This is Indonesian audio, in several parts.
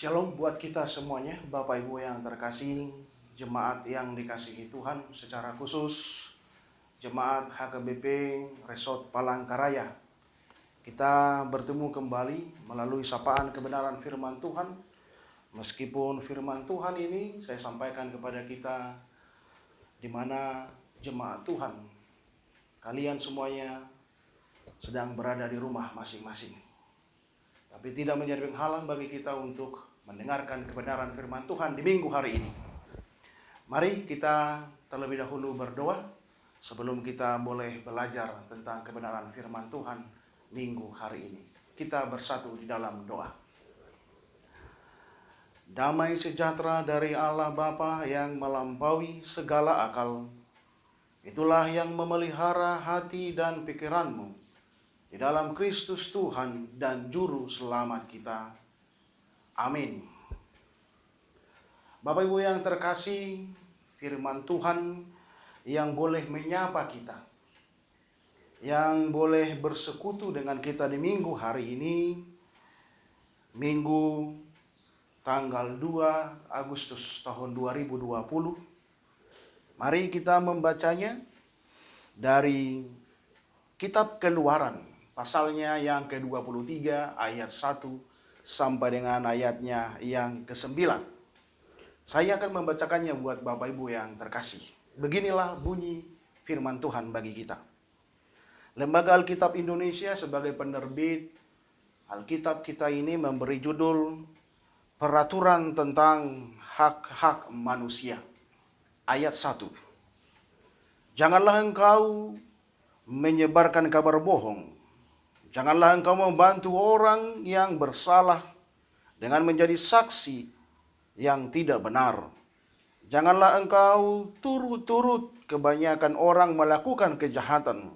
Shalom buat kita semuanya, Bapak Ibu yang terkasih, jemaat yang dikasihi Tuhan, secara khusus jemaat HKBP Resort Palangkaraya. Kita bertemu kembali melalui sapaan kebenaran firman Tuhan. Meskipun firman Tuhan ini saya sampaikan kepada kita di mana jemaat Tuhan, kalian semuanya sedang berada di rumah masing-masing. Tapi tidak menjadi penghalang bagi kita untuk mendengarkan kebenaran firman Tuhan di minggu hari ini. Mari kita terlebih dahulu berdoa sebelum kita boleh belajar tentang kebenaran firman Tuhan minggu hari ini. Kita bersatu di dalam doa. Damai sejahtera dari Allah Bapa yang melampaui segala akal, itulah yang memelihara hati dan pikiranmu di dalam Kristus Tuhan dan Juru Selamat kita. Amin. Bapak Ibu yang terkasih, firman Tuhan yang boleh menyapa kita, yang boleh bersekutu dengan kita di minggu hari ini, Minggu tanggal 2 Agustus tahun 2020. Mari kita membacanya dari Kitab Keluaran, pasalnya yang ke-23 ayat 1 sampai dengan ayatnya yang ke-9. Saya akan membacakannya buat Bapak Ibu yang terkasih. Beginilah bunyi firman Tuhan bagi kita. Lembaga Alkitab Indonesia sebagai penerbit Alkitab kita ini memberi judul Peraturan tentang Hak-Hak Manusia. Ayat 1. Janganlah engkau menyebarkan kabar bohong. Janganlah engkau membantu orang yang bersalah dengan menjadi saksi yang tidak benar. Janganlah engkau turut-turut kebanyakan orang melakukan kejahatan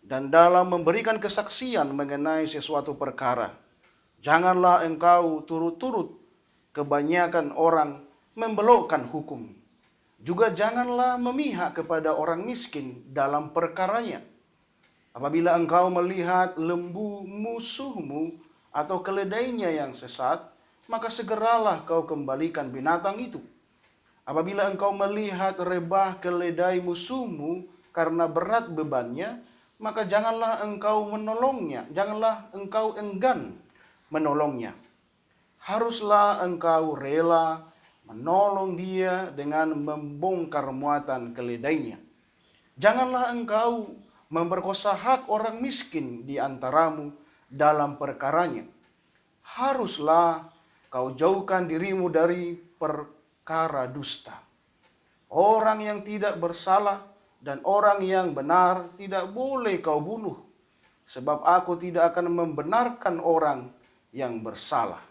dan dalam memberikan kesaksian mengenai sesuatu perkara. Janganlah engkau turut-turut kebanyakan orang membelokkan hukum. Juga janganlah memihak kepada orang miskin dalam perkaranya. Apabila engkau melihat lembu musuhmu atau keledainya yang sesat, maka segeralah kau kembalikan binatang itu. Apabila engkau melihat rebah keledai musuhmu karena berat bebannya, maka janganlah engkau menolongnya, janganlah engkau enggan menolongnya. Haruslah engkau rela menolong dia dengan membongkar muatan keledainya. Janganlah engkau memperkosa hak orang miskin di antaramu dalam perkaranya. Haruslah kau jauhkan dirimu dari perkara dusta. Orang yang tidak bersalah dan orang yang benar tidak boleh kau bunuh, sebab aku tidak akan membenarkan orang yang bersalah.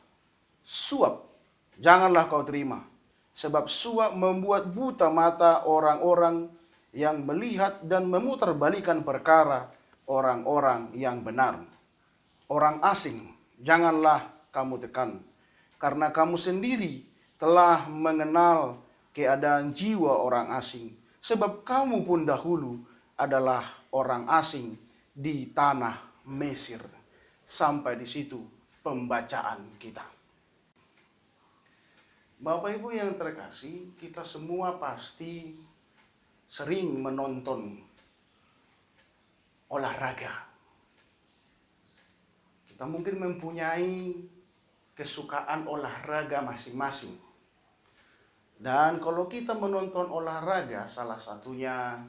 Suap janganlah kau terima, sebab suap membuat buta mata orang-orang yang melihat dan memutarbalikkan perkara orang-orang yang benar. Orang asing janganlah kamu tekan, karena kamu sendiri telah mengenal keadaan jiwa orang asing, sebab kamu pun dahulu adalah orang asing di tanah Mesir. Sampai di situ pembacaan kita. Bapak Ibu yang terkasih, kita semua pasti sering menonton olahraga. Kita mungkin mempunyai kesukaan olahraga masing-masing. Dan kalau kita menonton olahraga, salah satunya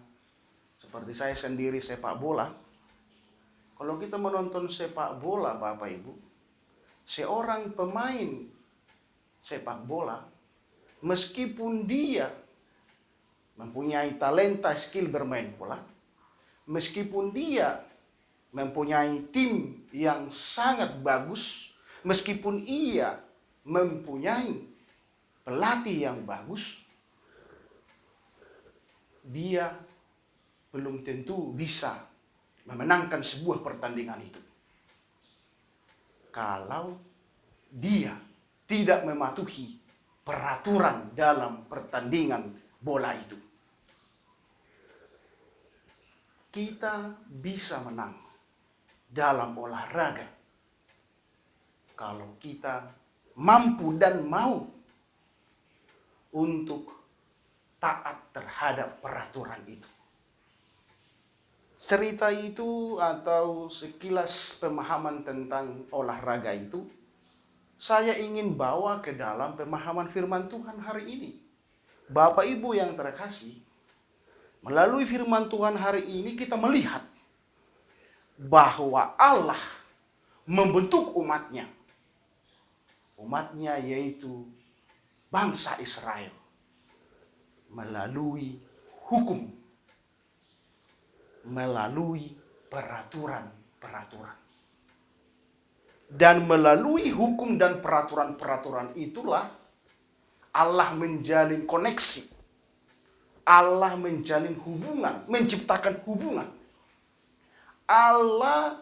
seperti saya sendiri sepak bola. Kalau kita menonton sepak bola, Bapak Ibu, seorang pemain sepak bola, meskipun dia mempunyai talenta skill bermain bola, meskipun dia mempunyai tim yang sangat bagus, meskipun ia mempunyai pelatih yang bagus, dia belum tentu bisa memenangkan sebuah pertandingan itu. Kalau dia tidak mematuhi peraturan dalam pertandingan bola itu. Kita bisa menang dalam olahraga kalau kita mampu dan mau untuk taat terhadap peraturan itu. Cerita itu atau sekilas pemahaman tentang olahraga itu, saya ingin bawa ke dalam pemahaman firman Tuhan hari ini. Bapak Ibu yang terkasih, melalui firman Tuhan hari ini kita melihat bahwa Allah membentuk umatnya. Umatnya yaitu bangsa Israel melalui hukum, melalui peraturan-peraturan. Dan melalui hukum dan peraturan-peraturan itulah Allah menjalin koneksi. Allah menjalin hubungan, menciptakan hubungan. Allah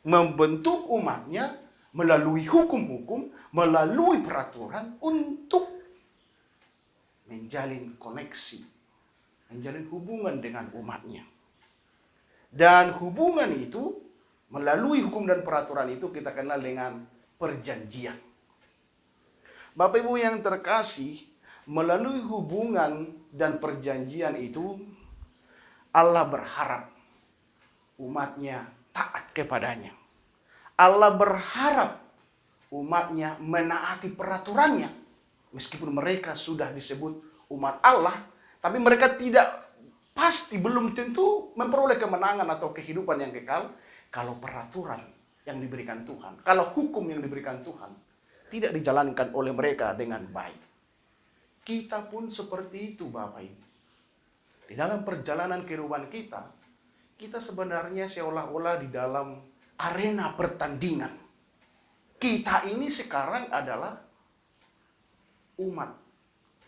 membentuk umatnya melalui hukum-hukum, melalui peraturan untuk menjalin koneksi, menjalin hubungan dengan umatnya. Dan hubungan itu, melalui hukum dan peraturan itu kita kenal dengan perjanjian. Bapak Ibu yang terkasih, melalui hubungan dan perjanjian itu, Allah berharap umatnya taat kepadanya. Allah berharap umatnya menaati peraturannya. Meskipun mereka sudah disebut umat Allah, tapi mereka tidak pasti belum tentu memperoleh kemenangan atau kehidupan yang kekal kalau peraturan yang diberikan Tuhan, kalau hukum yang diberikan Tuhan tidak dijalankan oleh mereka dengan baik. Kita pun seperti itu Bapak Ibu. Di dalam perjalanan kehidupan kita, kita sebenarnya seolah-olah di dalam arena pertandingan. Kita ini sekarang adalah umat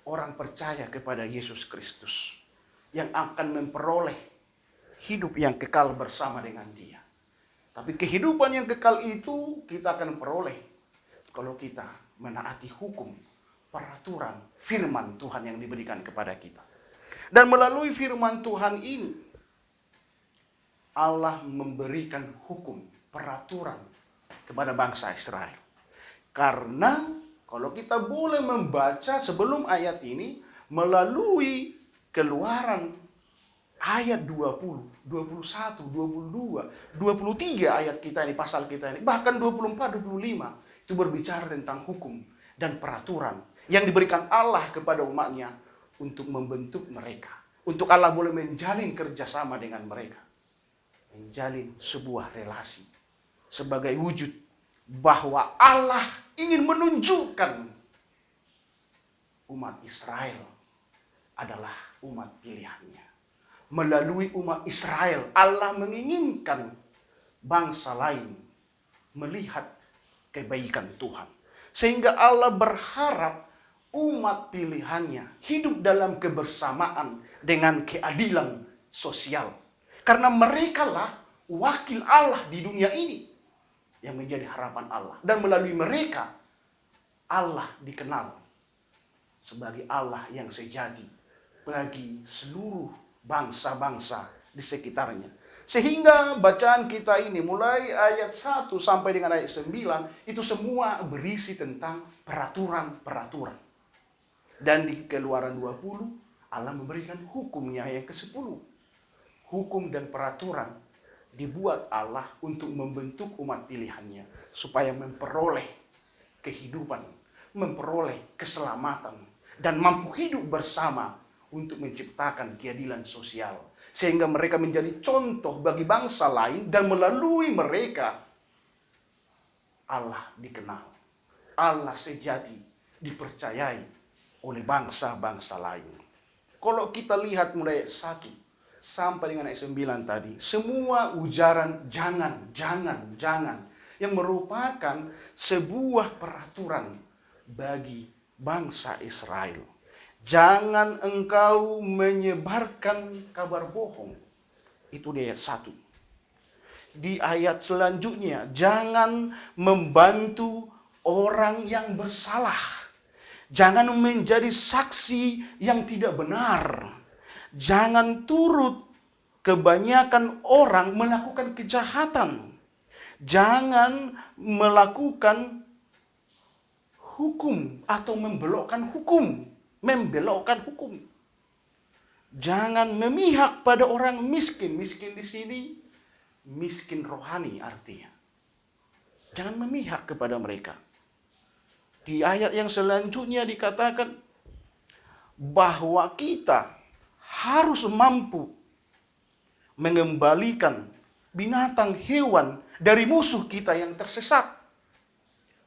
orang percaya kepada Yesus Kristus yang akan memperoleh hidup yang kekal bersama dengan Dia. Tapi kehidupan yang kekal itu kita akan peroleh kalau kita menaati hukum, peraturan, firman Tuhan yang diberikan kepada kita. Dan melalui firman Tuhan ini, Allah memberikan hukum, peraturan kepada bangsa Israel. Karena kalau kita boleh membaca sebelum ayat ini, melalui Keluaran ayat 20, 21, 22, 23 ayat kita ini, pasal kita ini, bahkan 24, 25, itu berbicara tentang hukum dan peraturan yang diberikan Allah kepada umatnya untuk membentuk mereka. Untuk Allah boleh menjalin kerjasama dengan mereka. Menjalin sebuah relasi sebagai wujud bahwa Allah ingin menunjukkan umat Israel adalah umat pilihannya. Melalui umat Israel, Allah menginginkan bangsa lain melihat kebaikan Tuhan. Sehingga Allah berharap umat pilihannya hidup dalam kebersamaan dengan keadilan sosial. Karena merekalah wakil Allah di dunia ini yang menjadi harapan Allah. Dan melalui mereka, Allah dikenal sebagai Allah yang sejati bagi seluruh bangsa-bangsa di sekitarnya. Sehingga bacaan kita ini mulai ayat 1 sampai dengan ayat 9 itu semua berisi tentang peraturan-peraturan. Dan di Keluaran 20 Allah memberikan hukumnya yang ke-10. Hukum dan peraturan dibuat Allah untuk membentuk umat pilihannya supaya memperoleh kehidupan, memperoleh keselamatan dan mampu hidup bersama untuk menciptakan keadilan sosial. Sehingga mereka menjadi contoh bagi bangsa lain dan melalui mereka Allah dikenal. Allah sejati dipercayai oleh bangsa-bangsa lain. Kalau kita lihat mulai 1 sampai dengan ayat 9 tadi, semua ujaran jangan, jangan, jangan yang merupakan sebuah peraturan bagi bangsa Israel. Jangan engkau menyebarkan kabar bohong. Itu di ayat 1. Di ayat selanjutnya, jangan membantu orang yang bersalah. Jangan menjadi saksi yang tidak benar. Jangan turut kebanyakan orang melakukan kejahatan. Jangan melakukan hukum atau membelokkan hukum. Membelokkan hukum. Jangan memihak pada orang miskin. Miskin di sini, miskin rohani artinya. Jangan memihak kepada mereka. Di ayat yang selanjutnya dikatakan bahwa kita harus mampu mengembalikan binatang hewan dari musuh kita yang tersesat.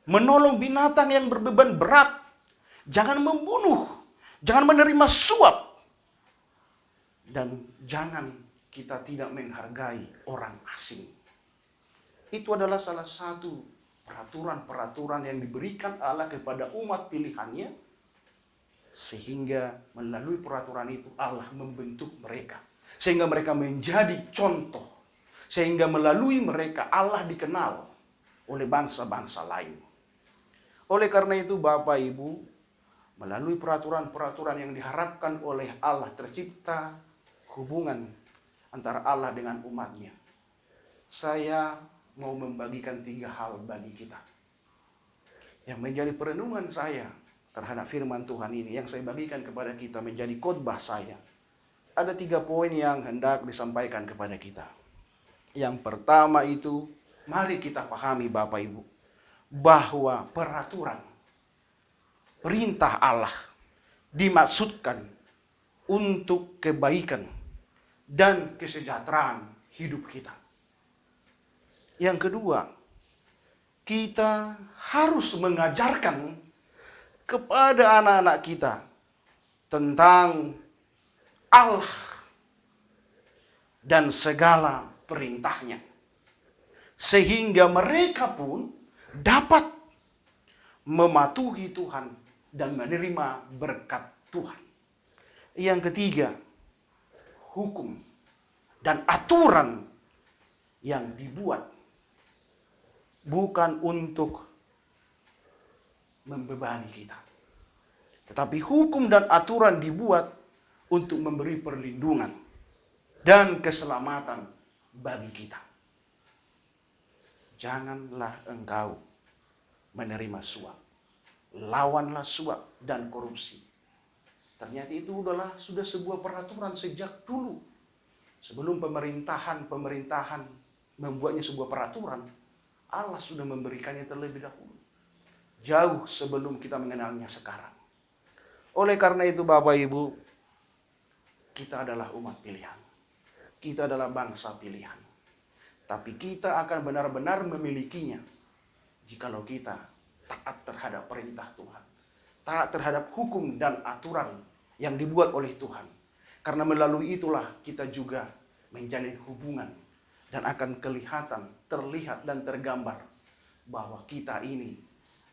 Menolong binatang yang berbeban berat. Jangan membunuh. Jangan menerima suap. Dan jangan kita tidak menghargai orang asing. Itu adalah salah satu peraturan-peraturan yang diberikan Allah kepada umat pilihannya. Sehingga melalui peraturan itu Allah membentuk mereka. Sehingga mereka menjadi contoh. Sehingga melalui mereka Allah dikenal oleh bangsa-bangsa lain. Oleh karena itu Bapak Ibu, melalui peraturan-peraturan yang diharapkan oleh Allah tercipta hubungan antara Allah dengan umatnya. Saya mau membagikan 3 hal bagi kita. Yang menjadi perenungan saya terhadap firman Tuhan ini, yang saya bagikan kepada kita menjadi khotbah saya. Ada 3 poin yang hendak disampaikan kepada kita. Yang pertama itu, mari kita pahami Bapak Ibu, bahwa peraturan, perintah Allah dimaksudkan untuk kebaikan dan kesejahteraan hidup kita. Yang kedua, kita harus mengajarkan kepada anak-anak kita tentang Allah dan segala perintahnya. Sehingga mereka pun dapat mematuhi Tuhan dan menerima berkat Tuhan. Yang ketiga, hukum dan aturan yang dibuat bukan untuk membebani kita. Tetapi hukum dan aturan dibuat untuk memberi perlindungan dan keselamatan bagi kita. Janganlah engkau menerima suap. Lawanlah suap dan korupsi. Ternyata itu sudah sebuah peraturan sejak dulu. Sebelum pemerintahan membuatnya sebuah peraturan, Allah sudah memberikannya terlebih dahulu. Jauh sebelum kita mengenalnya sekarang. Oleh karena itu Bapak Ibu, kita adalah umat pilihan. Kita adalah bangsa pilihan. Tapi kita akan benar-benar memilikinya jikalau kita taat terhadap perintah Tuhan. Taat terhadap hukum dan aturan yang dibuat oleh Tuhan. Karena melalui itulah kita juga menjalin hubungan. Dan akan kelihatan, terlihat dan tergambar bahwa kita ini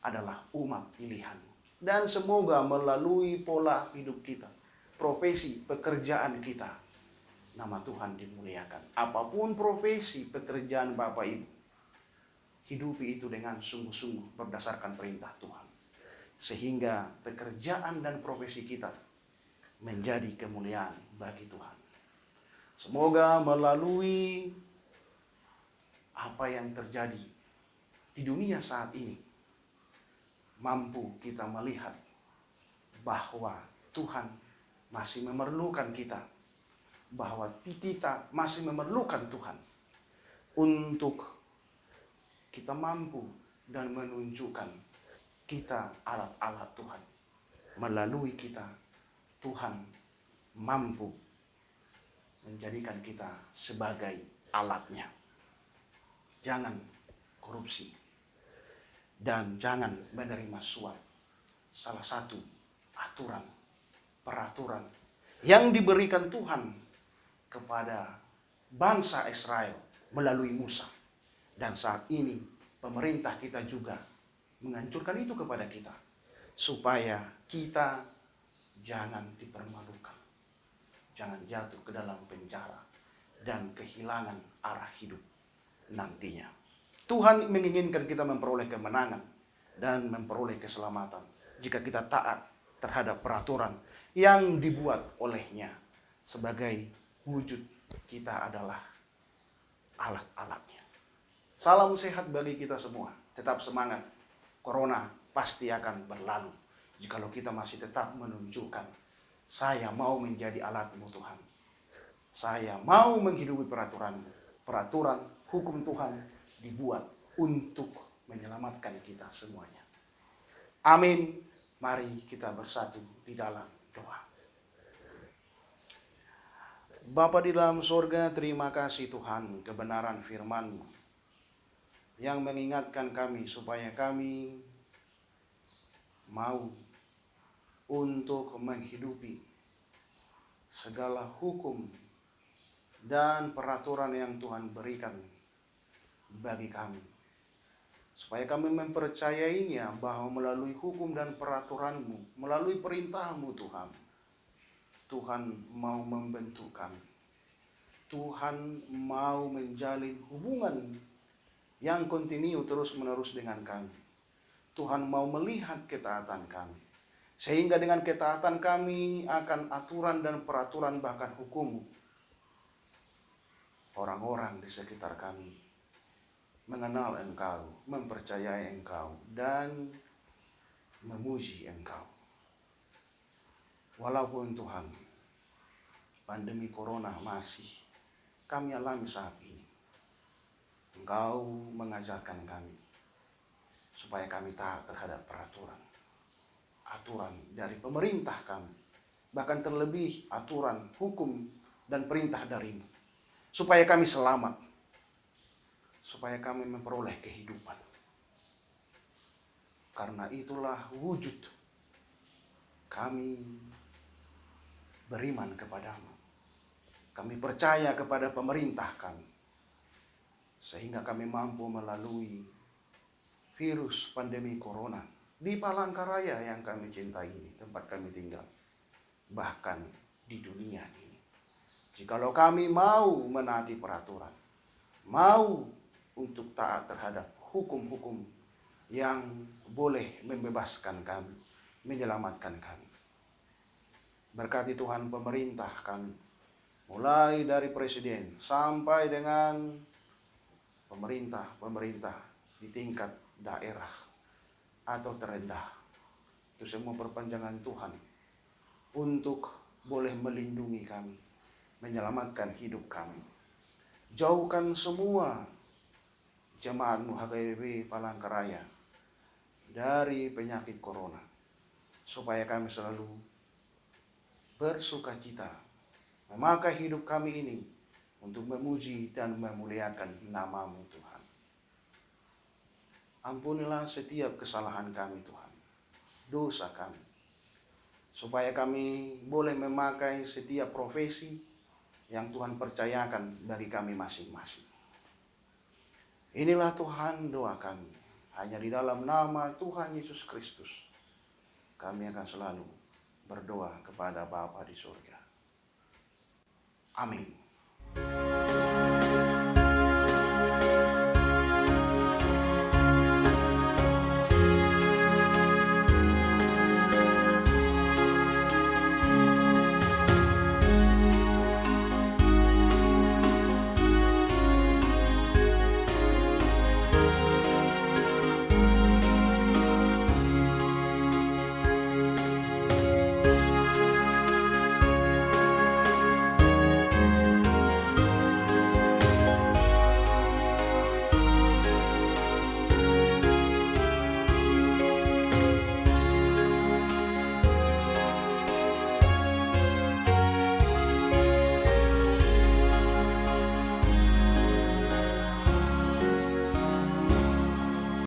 adalah umat pilihan. Dan semoga melalui pola hidup kita, profesi, pekerjaan kita, nama Tuhan dimuliakan. Apapun profesi, pekerjaan Bapak Ibu, hidupi itu dengan sungguh-sungguh berdasarkan perintah Tuhan. Sehingga pekerjaan dan profesi kita menjadi kemuliaan bagi Tuhan. Semoga melalui apa yang terjadi di dunia saat ini, mampu kita melihat bahwa Tuhan masih memerlukan kita. Bahwa kita masih memerlukan Tuhan untuk kita mampu dan menunjukkan kita alat-alat Tuhan. Melalui kita, Tuhan mampu menjadikan kita sebagai alatnya. Jangan korupsi dan jangan menerima suap. Salah satu aturan, peraturan yang diberikan Tuhan kepada bangsa Israel melalui Musa. Dan saat ini pemerintah kita juga menganjurkan itu kepada kita. Supaya kita jangan dipermalukan. Jangan jatuh ke dalam penjara dan kehilangan arah hidup nantinya. Tuhan menginginkan kita memperoleh kemenangan dan memperoleh keselamatan jika kita taat terhadap peraturan yang dibuat olehnya. Sebagai wujud kita adalah alat-alatnya. Salam sehat bagi kita semua. Tetap semangat. Corona pasti akan berlalu. Jikalau kita masih tetap menunjukkan, saya mau menjadi alatmu Tuhan. Saya mau menghidupi peraturan-Mu. Peraturan hukum Tuhan dibuat untuk menyelamatkan kita semuanya. Amin. Mari kita bersatu di dalam doa. Bapa di dalam surga, terima kasih Tuhan kebenaran firman-Mu yang mengingatkan kami supaya kami mau untuk menghidupi segala hukum dan peraturan yang Tuhan berikan bagi kami. Supaya kami mempercayainya bahwa melalui hukum dan peraturan-Mu, melalui perintah-Mu Tuhan, Tuhan mau membentuk kami. Tuhan mau menjalin hubungan yang kontinu terus-menerus dengan kami. Tuhan mau melihat ketaatan kami. Sehingga dengan ketaatan kami akan aturan dan peraturan bahkan hukum, orang-orang di sekitar kami mengenal Engkau, mempercayai Engkau, dan memuji Engkau. Walaupun Tuhan, pandemi corona masih kami alami saat ini, Engkau mengajarkan kami supaya kami taat terhadap aturan dari pemerintah kami, bahkan terlebih aturan hukum dan perintah dari-Mu, supaya kami selamat, supaya kami memperoleh kehidupan. Karena itulah wujud kami beriman kepadamu. Kami percaya kepada pemerintah kami, sehingga kami mampu melalui virus pandemi corona di Palangkaraya yang kami cintai ini, tempat kami tinggal, bahkan di dunia ini. Jikalau kami mau menaati peraturan, mau untuk taat terhadap hukum-hukum yang boleh membebaskan kami, menyelamatkan kami. Berkati Tuhan pemerintah kami, mulai dari presiden sampai dengan pemerintah di tingkat daerah atau terendah. Itu semua perpanjangan Tuhan untuk boleh melindungi kami, menyelamatkan hidup kami. Jauhkan semua jemaat-Mu HKBP Palangkaraya dari penyakit corona, supaya kami selalu bersukacita memakai hidup kami ini untuk memuji dan memuliakan nama-Mu Tuhan. Ampunilah setiap kesalahan kami Tuhan, dosa kami, supaya kami boleh memakai setiap profesi yang Tuhan percayakan bagi kami masing-masing. Inilah Tuhan doa kami, hanya di dalam nama Tuhan Yesus Kristus kami akan selalu berdoa kepada Bapa di surga. Amin.